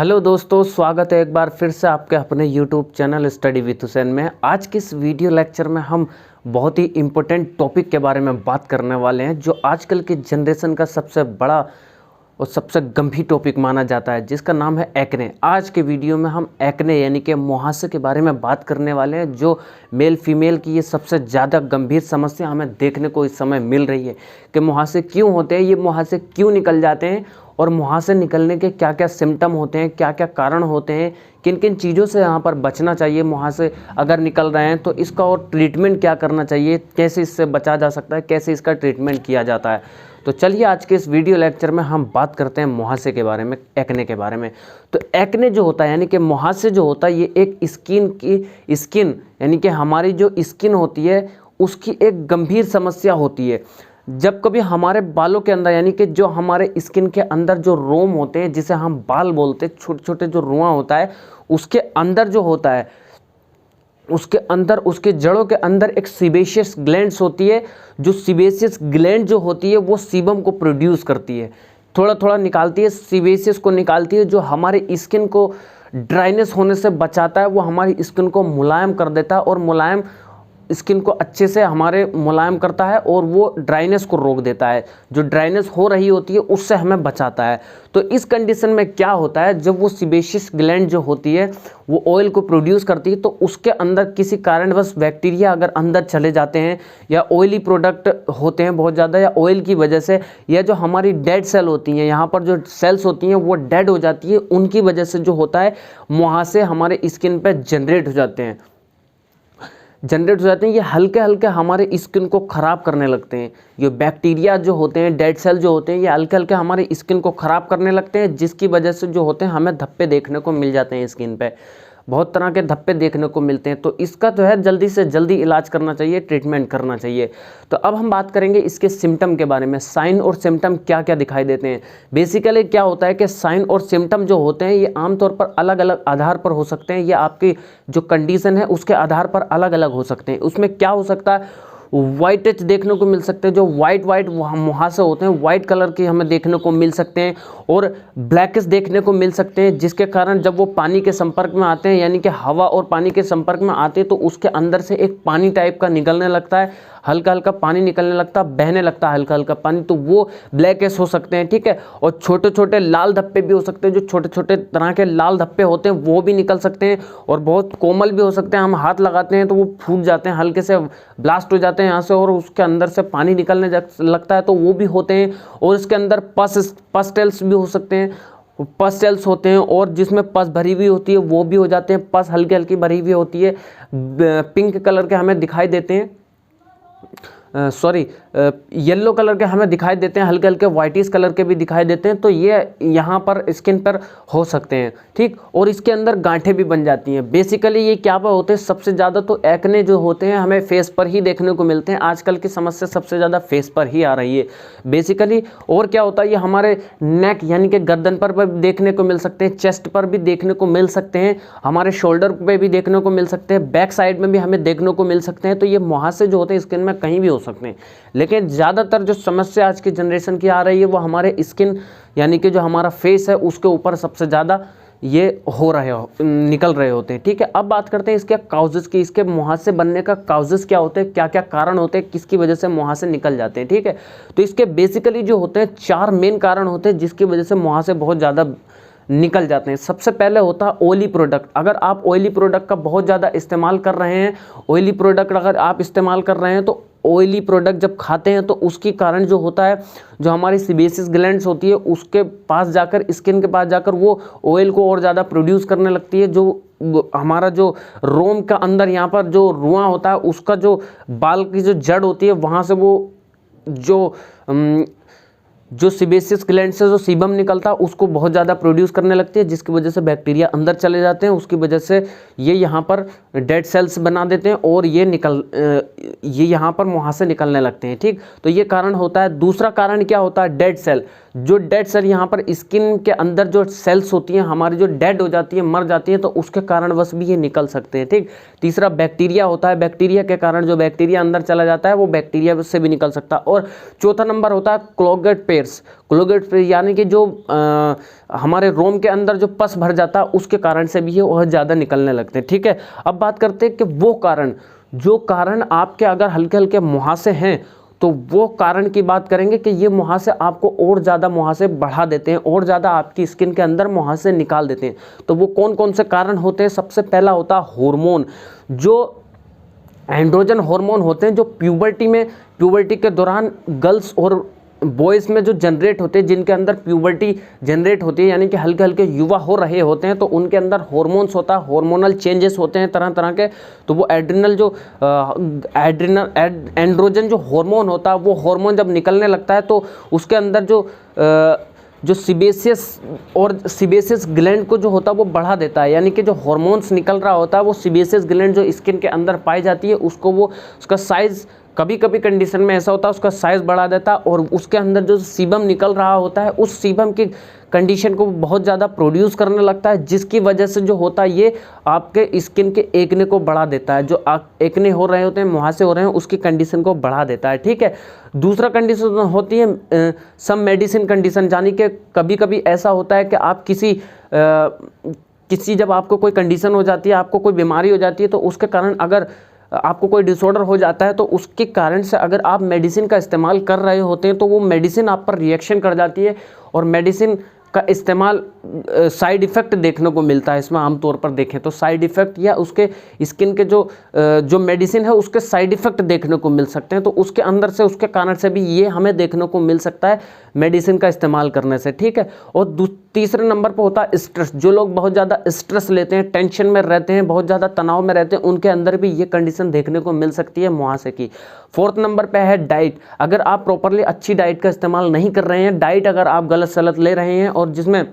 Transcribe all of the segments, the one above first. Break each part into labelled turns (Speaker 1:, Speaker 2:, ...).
Speaker 1: Hello दोस्तों, स्वागत है एक बार फिर से आपके अपने YouTube channel study with Hussain में। आज के इस वीडियो लेक्चर में हम बहुत ही इम्पोर्टेंट टॉपिक के बारे में बात करने वाले हैं, जो आजकल की जनरेशन का सबसे बड़ा और सबसे गंभीर टॉपिक माना जाता है, जिसका नाम है एक्ने। आज के वीडियो में हम एक्ने यानी कि मुहासे के बारे में बात करने वाले हैं, जो मेल फीमेल की ये सबसे ज़्यादा गंभीर समस्या हमें देखने को इस समय मिल रही है कि मुहासे क्यों होते हैं, ये मुहासे क्यों निकल जाते हैं और मुहासे निकलने के क्या क्या सिम्टम होते हैं, क्या क्या कारण होते हैं, किन किन चीज़ों से यहाँ पर बचना चाहिए। मुहासे अगर निकल रहे हैं तो इसका और ट्रीटमेंट क्या करना चाहिए, कैसे इससे बचा जा सकता है, कैसे इसका ट्रीटमेंट किया जाता है। तो चलिए आज के इस वीडियो लेक्चर में हम बात करते हैं मुहासे के बारे में, एक्ने के बारे में। तो एक्ने जो होता है यानी कि मुहासे जो होता है, ये एक स्किन यानी कि हमारी जो स्किन होती है उसकी एक गंभीर समस्या होती है। जब कभी हमारे बालों के अंदर यानी कि जो हमारे स्किन के अंदर जो रोम होते हैं, जिसे हम बाल बोलते हैं, छोटे छोटे जो रुआं होता है, उसके अंदर जो होता है, उसके अंदर उसके जड़ों के अंदर एक सीबेशियस ग्लैंड्स होती है। जो सीबेशियस ग्लैंड जो होती है वो सीबम को प्रोड्यूस करती है, थोड़ा थोड़ा निकालती है, सीबेशियस को निकालती है, जो हमारी स्किन को ड्राइनेस होने से बचाता है। वो हमारी स्किन को मुलायम कर देता है और मुलायम स्किन को अच्छे से हमारे मुलायम करता है और वो ड्राइनेस को रोक देता है। जो ड्राइनेस हो रही होती है उससे हमें बचाता है। तो इस कंडीशन में क्या होता है, जब वो सीबेशियस ग्लैंड जो होती है वो ऑयल को प्रोड्यूस करती है, तो उसके अंदर किसी कारणवश बैक्टीरिया अगर अंदर चले जाते हैं या ऑयली प्रोडक्ट होते हैं बहुत ज़्यादा, या ऑयल की वजह से, या जो हमारी डेड सेल होती हैं, यहाँ पर जो सेल्स होती हैं वो डेड हो जाती है, उनकी वजह से जो होता है मुहासे हमारे स्किन पर जनरेट हो जाते हैं। ये हल्के हल्के हमारे स्किन को ख़राब करने लगते हैं। ये बैक्टीरिया जो होते हैं, डेड सेल जो होते हैं, ये हल्के हल्के हमारे स्किन को ख़राब करने लगते हैं, जिसकी वजह से जो होते हैं हमें धब्बे देखने को मिल जाते हैं। स्किन पे बहुत तरह के धब्बे देखने को मिलते हैं। तो इसका जो है जल्दी से जल्दी इलाज करना चाहिए, ट्रीटमेंट करना चाहिए। तो अब हम बात करेंगे इसके सिम्टम के बारे में, साइन और सिम्टम क्या क्या दिखाई देते हैं। बेसिकली क्या होता है कि साइन और सिम्टम जो होते हैं ये आमतौर पर अलग अलग आधार पर हो सकते हैं, या आपकी जो कंडीशन है उसके आधार पर अलग अलग हो सकते हैं। उसमें क्या हो सकता है, वाइट टच देखने को मिल सकते हैं, जो वाइट मुहासे होते हैं वाइट कलर के हमें देखने को मिल सकते हैं, और ब्लैकिश देखने को मिल सकते हैं, जिसके कारण जब वो पानी के संपर्क में आते हैं, यानी कि हवा और पानी के संपर्क में आते हैं, तो उसके अंदर से एक पानी टाइप का निकलने लगता है, हल्का हल्का पानी निकलने लगता है, बहने लगता है हल्का हल्का पानी, तो वो ब्लैकिश हो सकते हैं। ठीक है, और छोटे छोटे लाल धब्बे भी हो सकते हैं, जो छोटे छोटे तरह के लाल धब्बे होते हैं वो भी निकल सकते हैं, और बहुत कोमल भी हो सकते हैं। हम हाथ लगाते हैं तो वो फूट जाते हैं, हल्के से ब्लास्ट हो जाते हैं यहाँ से, और उसके अंदर से पानी निकलने लगता है, तो वो भी होते हैं। और इसके अंदर पस्टेल्स भी हो सकते हैं, पस सेल्स होते हैं, और जिसमें पस भरी हुई होती है वो भी हो जाते हैं। पस हल्की हल्की भरी हुई होती है, पिंक कलर के हमें दिखाई देते हैं, येलो कलर के हमें दिखाई देते हैं, हल्के हल्के वाइटिश कलर के भी दिखाई देते हैं। तो ये यहाँ पर स्किन पर हो सकते हैं। ठीक, और इसके अंदर गांठें भी बन जाती हैं। बेसिकली ये क्या पर होते हैं, सबसे ज़्यादा तो एक्ने जो होते हैं हमें फेस पर ही देखने को मिलते हैं। आजकल की समस्या सबसे ज़्यादा फेस पर ही आ रही है बेसिकली। और क्या होता है, ये हमारे नेक यानी कि गर्दन पर भी देखने को मिल सकते हैं, चेस्ट पर भी देखने को मिल सकते हैं, हमारे शोल्डर पर भी देखने को मिल सकते हैं, बैक साइड में भी हमें देखने को मिल सकते हैं। तो ये मुहासे जो होते हैं स्किन में कहीं भी हो सकते हैं, लेकिन ज़्यादातर जो समस्या आज की जनरेशन की आ रही है वो हमारे स्किन यानी कि जो हमारा फेस है उसके ऊपर सबसे ज़्यादा ये निकल रहे होते हैं। ठीक है, अब बात करते हैं इसके काउजेस की, इसके मुहासे बनने का काउजेस क्या होते हैं, क्या क्या कारण होते हैं, किसकी वजह से मुहासे निकल जाते हैं। ठीक है, तो इसके बेसिकली जो होते हैं 4 मेन कारण होते हैं जिसकी वजह से मुहासे बहुत ज़्यादा निकल जाते हैं। सबसे पहले होता है ऑयली प्रोडक्ट। अगर आप ऑयली प्रोडक्ट का बहुत ज़्यादा इस्तेमाल कर रहे हैं, ऑयली प्रोडक्ट अगर आप इस्तेमाल कर रहे हैं, तो ऑयली प्रोडक्ट जब खाते हैं तो उसके कारण जो होता है, जो हमारी सीबेसियस ग्लैंड्स होती है उसके पास जाकर, स्किन के पास जाकर वो ऑयल को और ज़्यादा प्रोड्यूस करने लगती है। जो हमारा जो रोम का अंदर यहाँ पर जो रुआं होता है, उसका जो बाल की जो जड़ होती है वहाँ से वो जो सीबेसियस ग्लैंड से जो सीबम निकलता है उसको बहुत ज़्यादा प्रोड्यूस करने लगती है, जिसकी वजह से बैक्टीरिया अंदर चले जाते हैं। उसकी वजह से ये यहाँ पर डेड सेल्स बना देते हैं और ये यहाँ पर मुहासे निकलने लगते हैं। ठीक, तो ये कारण होता है। दूसरा कारण क्या होता है, डेड सेल। जो डेड सेल यहाँ पर स्किन के अंदर जो सेल्स होती हैं हमारी जो डेड हो जाती है, मर जाती है, तो उसके कारणवश भी ये निकल सकते हैं। ठीक। तीसरा बैक्टीरिया होता है, बैक्टीरिया के कारण जो बैक्टीरिया अंदर चला जाता है वो बैक्टीरिया से भी निकल सकता है। और चौथा नंबर होता है क्लोगेट पेयर्स। क्लोगेट पेयर यानी कि जो हमारे रोम के अंदर जो पस भर जाता है उसके कारण से भी ये बहुत ज़्यादा निकलने लगते हैं। ठीक है। अब बात करते हैं कि वो कारण, जो कारण आपके अगर हल्के हल्के मुहासे हैं तो वो कारण की बात करेंगे कि ये मुहासे आपको और ज़्यादा मुहासे बढ़ा देते हैं, और ज़्यादा आपकी स्किन के अंदर मुहासे निकाल देते हैं। तो वो कौन कौन से कारण होते हैं? सबसे पहला होता है हार्मोन, जो एंड्रोजन हार्मोन होते हैं, जो प्यूबर्टी के दौरान गर्ल्स और बॉयज़ में जो जनरेट होते हैं, जिनके अंदर प्यूबर्टी जनरेट होती है यानी कि हल्के हल्के युवा हो रहे होते हैं, तो उनके अंदर हार्मोन्स होता है, हार्मोनल चेंजेस होते हैं तरह तरह के। तो वो एंड्रोजन जो हार्मोन होता है, वो हार्मोन जब निकलने लगता है तो उसके अंदर जो सिबेसियस ग्लैंड को जो होता है वो बढ़ा देता है, यानी कि जो हार्मोन्स निकल रहा होता है वो सिबेसियस ग्लैंड जो स्किन के अंदर पाई जाती है उसका साइज़ कभी कभी कंडीशन में ऐसा होता है उसका साइज़ बढ़ा देता है, और उसके अंदर जो सीबम निकल रहा होता है उस सीबम की कंडीशन को बहुत ज़्यादा प्रोड्यूस करने लगता है, जिसकी वजह से जो होता है ये आपके स्किन के एक्ने को बढ़ा देता है। जो एक्ने हो रहे होते हैं, मुहासे हो रहे हैं, उसकी कंडीशन को बढ़ा देता है। ठीक है। दूसरा कंडीशन होती है सम मेडिसिन कंडीशन, यानी कि कभी कभी ऐसा होता है कि आप किसी जब आपको कोई कंडीशन हो जाती है, आपको कोई बीमारी हो जाती है, तो उसके कारण अगर आपको कोई डिसऑर्डर हो जाता है तो उसके कारण से अगर आप मेडिसिन का इस्तेमाल कर रहे होते हैं तो वो मेडिसिन आप पर रिएक्शन कर जाती है, और मेडिसिन का इस्तेमाल साइड इफ़ेक्ट देखने को मिलता है। इसमें आमतौर पर देखें तो साइड इफ़ेक्ट या उसके स्किन के जो मेडिसिन है उसके साइड इफ़ेक्ट देखने को मिल सकते हैं, तो उसके अंदर से उसके कारण से भी ये हमें देखने को मिल सकता है मेडिसिन का इस्तेमाल करने से। ठीक है। और तीसरे नंबर पर होता है स्ट्रेस। जो लोग बहुत ज़्यादा स्ट्रेस लेते हैं, टेंशन में रहते हैं, बहुत ज़्यादा तनाव में रहते हैं, उनके अंदर भी ये कंडीशन देखने को मिल सकती है मुहासे की। फोर्थ नंबर पे है डाइट। अगर आप प्रॉपरली अच्छी डाइट का इस्तेमाल नहीं कर रहे हैं, डाइट अगर आप गलत सलत ले रहे हैं, और जिसमें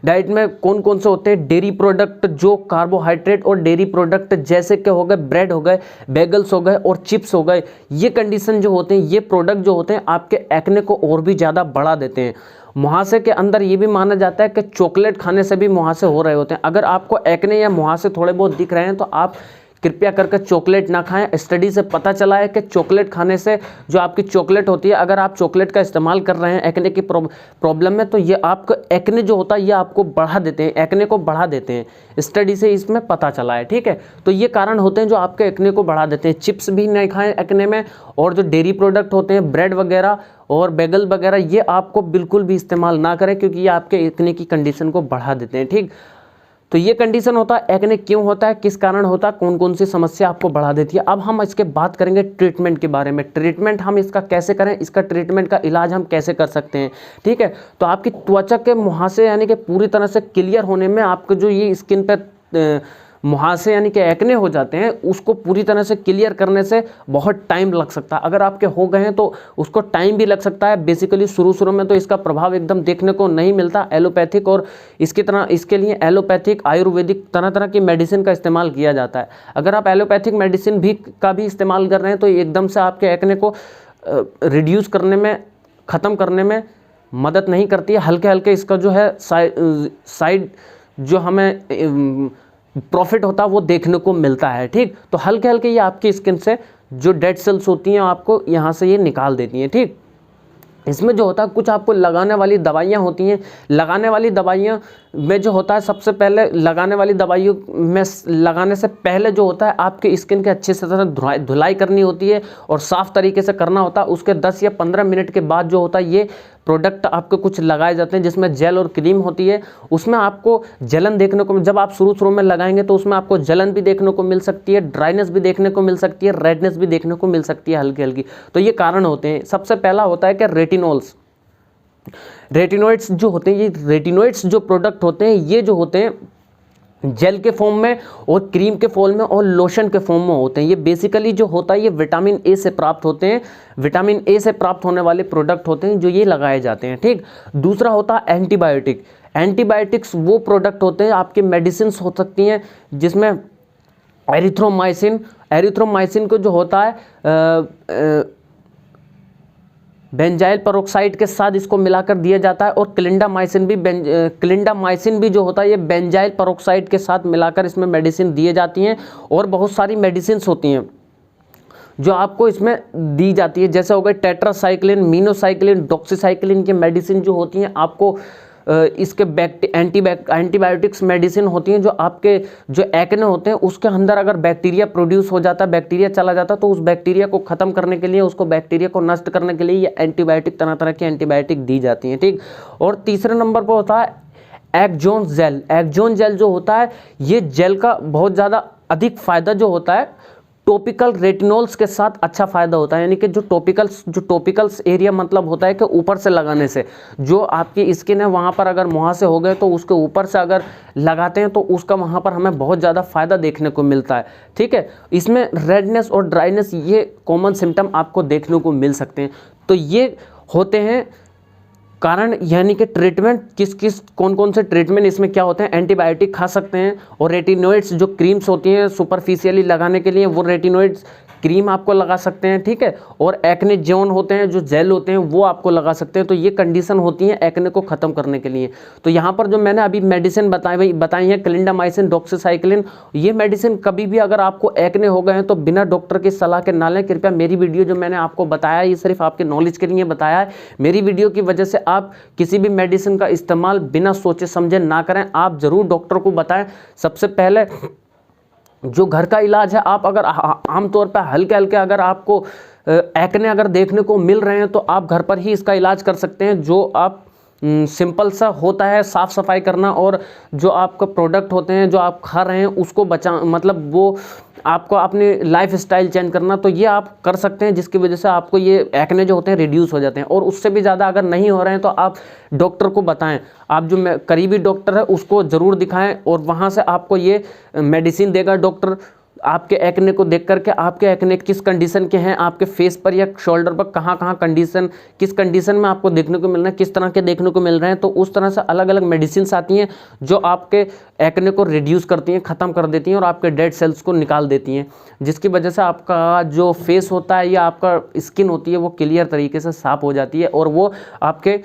Speaker 1: डाइट में कौन कौन से होते हैं? डेयरी प्रोडक्ट, जो कार्बोहाइड्रेट और डेयरी प्रोडक्ट जैसे कि हो गए ब्रेड हो गए, बेगल्स हो गए और चिप्स हो गए, ये कंडीशन जो होते हैं, ये प्रोडक्ट जो होते हैं आपके एक्ने को और भी ज़्यादा बढ़ा देते हैं। मुहासे के अंदर ये भी माना जाता है कि चॉकलेट खाने से भी मुहासे हो रहे होते हैं। अगर आपको एक्ने या मुहासे थोड़े बहुत दिख रहे हैं तो आप कृपया करके चॉकलेट ना खाएं। स्टडी से पता चला है कि चॉकलेट खाने से जो आपकी चॉकलेट होती है, अगर आप चॉकलेट का इस्तेमाल कर रहे हैं एक्ने की प्रॉब्लम में, तो ये आपको एक्ने जो होता है ये आपको बढ़ा देते हैं, एक्ने को बढ़ा देते हैं। स्टडी से इसमें पता चला है। ठीक है। तो ये कारण होते हैं जो आपके एक्ने को बढ़ा देते हैं। चिप्स भी नहीं खाएं एक्ने में, और जो डेयरी प्रोडक्ट होते हैं, ब्रेड वगैरह और बेगल वगैरह, ये आपको बिल्कुल भी इस्तेमाल ना करें, क्योंकि ये आपके एक्ने की कंडीशन को बढ़ा देते हैं। ठीक। तो ये कंडीशन होता है, एक्ने क्यों होता है, किस कारण होता है, कौन कौन सी समस्या आपको बढ़ा देती है। अब हम इसके बात करेंगे ट्रीटमेंट के बारे में। ट्रीटमेंट हम इसका कैसे करें, इसका ट्रीटमेंट का इलाज हम कैसे कर सकते हैं। ठीक है। तो आपकी त्वचा के मुहासे यानी कि पूरी तरह से क्लियर होने में, आपको जो ये स्किन पे मुहासे यानी कि एक्ने हो जाते हैं, उसको पूरी तरह से क्लियर करने से बहुत टाइम लग सकता है। अगर आपके हो गए हैं तो उसको टाइम भी लग सकता है। बेसिकली शुरू में तो इसका प्रभाव एकदम देखने को नहीं मिलता एलोपैथिक, और इसके लिए एलोपैथिक, आयुर्वेदिक तरह तरह की मेडिसिन का इस्तेमाल किया जाता है। अगर आप एलोपैथिक मेडिसिन का भी इस्तेमाल कर रहे हैं तो एकदम से आपके एक्ने को रिड्यूस करने में, ख़त्म करने में मदद नहीं करती है। हल्के हल्के इसका जो है साइड जो हमें प्रॉफिट होता है वो देखने को मिलता है। ठीक। तो हल्के हल्के ये आपकी स्किन से जो डेड सेल्स होती हैं आपको यहाँ से ये निकाल देती हैं। ठीक। इसमें जो होता है कुछ आपको लगाने वाली दवाइयाँ होती हैं। लगाने वाली दवाइयाँ में जो होता है, सबसे पहले लगाने वाली दवाइयों में लगाने से पहले जो होता है आपके स्किन के अच्छे से धुलाई करनी होती है और साफ़ तरीके से करना होता है। उसके 10 या 15 मिनट के बाद जो होता है ये प्रोडक्ट आपको कुछ लगाए जाते हैं, जिसमें जेल और क्रीम होती है। उसमें आपको जलन देखने को, जब आप शुरू में लगाएंगे तो उसमें आपको जलन भी देखने को मिल सकती है, ड्राइनेस भी देखने को मिल सकती है, रेडनेस भी देखने को मिल सकती है हल्की हल्की। तो ये कारण होते हैं। सबसे पहला होता है कि रेटिनोइड्स जो होते हैं, ये रेटिनोइड्स जो प्रोडक्ट होते हैं, ये जो होते हैं जेल के फॉर्म में और क्रीम के फॉर्म में और लोशन के फॉर्म में होते हैं। ये बेसिकली जो होता है ये विटामिन ए से प्राप्त होते हैं। विटामिन ए से प्राप्त होने वाले प्रोडक्ट होते हैं जो ये लगाए जाते हैं। ठीक। दूसरा होता है एंटीबायोटिक। एंटीबायोटिक्स वो प्रोडक्ट होते हैं, आपकी मेडिसिन हो सकती हैं, जिसमें एरिथ्रोमाइसिन को जो होता है बेंजाइल पेरोक्साइड के साथ इसको मिलाकर दिया जाता है। और क्लिंडामाइसिन भी जो होता है ये बेंजाइल पेरोक्साइड के साथ मिलाकर इसमें मेडिसिन दिए जाती हैं। और बहुत सारी मेडिसिन होती हैं जो आपको इसमें दी जाती है, जैसे हो गए टेट्रासाइक्लिन, मीनोसाइक्लिन, डॉक्सीसाइक्लिन की मेडिसिन जो होती हैं आपको इसके एंटीबायोटिक्स मेडिसिन होती हैं जो आपके जो एक्ने होते हैं उसके अंदर अगर बैक्टीरिया प्रोड्यूस हो जाता है, बैक्टीरिया चला जाता है, तो उस बैक्टीरिया को ख़त्म करने के लिए, उसको बैक्टीरिया को नष्ट करने के लिए ये एंटीबायोटिक, तरह तरह की एंटीबायोटिक दी जाती हैं। ठीक। और तीसरे नंबर पर होता है एक्जोन जेल। एक्जोन जेल जो होता है ये जेल का बहुत ज़्यादा अधिक फ़ायदा जो होता है टॉपिकल रेटिनॉल्स के साथ अच्छा फ़ायदा होता है। यानी कि जो टॉपिकल्स एरिया मतलब होता है कि ऊपर से लगाने से जो आपकी स्किन है वहाँ पर अगर मुहासे हो गए तो उसके ऊपर से अगर लगाते हैं तो उसका वहाँ पर हमें बहुत ज़्यादा फ़ायदा देखने को मिलता है। ठीक है। इसमें रेडनेस और ड्राइनेस ये कॉमन सिम्टम आपको देखने को मिल सकते हैं। तो ये होते हैं कारण, यानी कि ट्रीटमेंट कौन कौन से ट्रीटमेंट इसमें क्या होते हैं। एंटीबायोटिक खा सकते हैं और रेटिनोइड्स जो क्रीम्स होती हैं सुपरफिशियली लगाने के लिए वो रेटिनोइड्स क्रीम आपको लगा सकते हैं। ठीक है। और एक्ने जोन होते हैं जो जेल होते हैं वो आपको लगा सकते हैं। तो ये कंडीशन होती है एक्ने को ख़त्म करने के लिए। तो यहाँ पर जो मैंने अभी मेडिसिन बताई हैं क्लिंडामाइसिन, डॉक्सीसाइक्लिन, ये मेडिसिन कभी भी अगर आपको एक्ने हो गए हैं तो बिना डॉक्टर की सलाह के ना लें। कृपया मेरी वीडियो जो मैंने आपको बताया ये सिर्फ आपके नॉलेज के लिए बताया है। मेरी वीडियो की वजह से आप किसी भी मेडिसिन का इस्तेमाल बिना सोचे समझे ना करें। आप ज़रूर डॉक्टर को बताएं। सबसे पहले जो घर का इलाज है, आप अगर आमतौर पर हल्के हल्के अगर आपको एक्ने अगर देखने को मिल रहे हैं तो आप घर पर ही इसका इलाज कर सकते हैं। जो आप सिंपल सा होता है साफ़ सफाई करना और जो आपका प्रोडक्ट होते हैं जो आप खा रहे हैं उसको मतलब वो आपको अपनी लाइफ स्टाइल चेंज करना, तो ये आप कर सकते हैं जिसकी वजह से आपको ये एक्ने जो होते हैं रिड्यूस हो जाते हैं। और उससे भी ज़्यादा अगर नहीं हो रहे हैं तो आप डॉक्टर को बताएं। आप जो करीबी डॉक्टर है उसको ज़रूर दिखाएं और वहाँ से आपको ये मेडिसिन देगा डॉक्टर। आपके एक्ने को देख करके आपके एक्ने किस कंडीशन के हैं, आपके फेस पर या शोल्डर पर कहाँ कहाँ कंडीशन, किस कंडीशन में आपको देखने को मिल रहा है, किस तरह के देखने को मिल रहे हैं, तो उस तरह से अलग अलग मेडिसिन आती हैं जो आपके एक्ने को रिड्यूस करती हैं, ख़त्म कर देती हैं और आपके डेड सेल्स को निकाल देती हैं, जिसकी वजह से आपका जो फेस होता है या आपका स्किन होती है वो क्लियर तरीके से साफ़ हो जाती है और वो आपके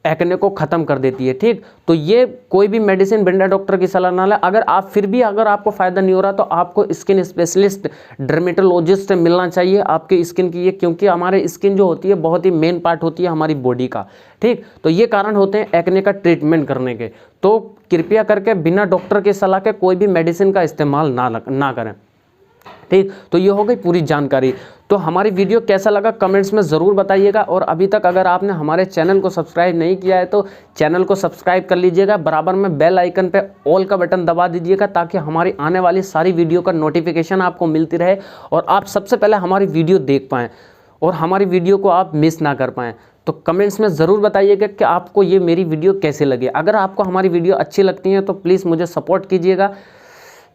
Speaker 1: एक्ने को ख़त्म कर देती है। ठीक। तो ये कोई भी मेडिसिन बिना डॉक्टर की सलाह ना लें। अगर आपको फ़ायदा नहीं हो रहा तो आपको स्किन स्पेशलिस्ट, डर्मेटोलॉजिस्ट से मिलना चाहिए आपके स्किन की, ये क्योंकि हमारे स्किन जो होती है बहुत ही मेन पार्ट होती है हमारी बॉडी का। ठीक। तो ये कारण होते हैं एक्ने का ट्रीटमेंट करने के। तो कृपया करके बिना डॉक्टर की सलाह के कोई भी मेडिसिन का इस्तेमाल ना करें। ठीक। तो ये हो गई पूरी जानकारी। तो हमारी वीडियो कैसा लगा कमेंट्स में ज़रूर बताइएगा। और अभी तक अगर आपने हमारे चैनल को सब्सक्राइब नहीं किया है तो चैनल को सब्सक्राइब कर लीजिएगा। बराबर में बेल आइकन पे ऑल का बटन दबा दीजिएगा ताकि हमारी आने वाली सारी वीडियो का नोटिफिकेशन आपको मिलती रहे और आप सबसे पहले हमारी वीडियो देख पाएँ और हमारी वीडियो को आप मिस ना कर पाएँ। तो कमेंट्स में ज़रूर बताइएगा कि आपको ये मेरी वीडियो कैसे लगी। अगर आपको हमारी वीडियो अच्छी लगती है तो प्लीज़ मुझे सपोर्ट कीजिएगा।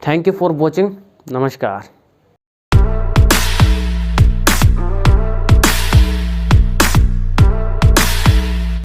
Speaker 1: Thank you for watching. नमस्कार।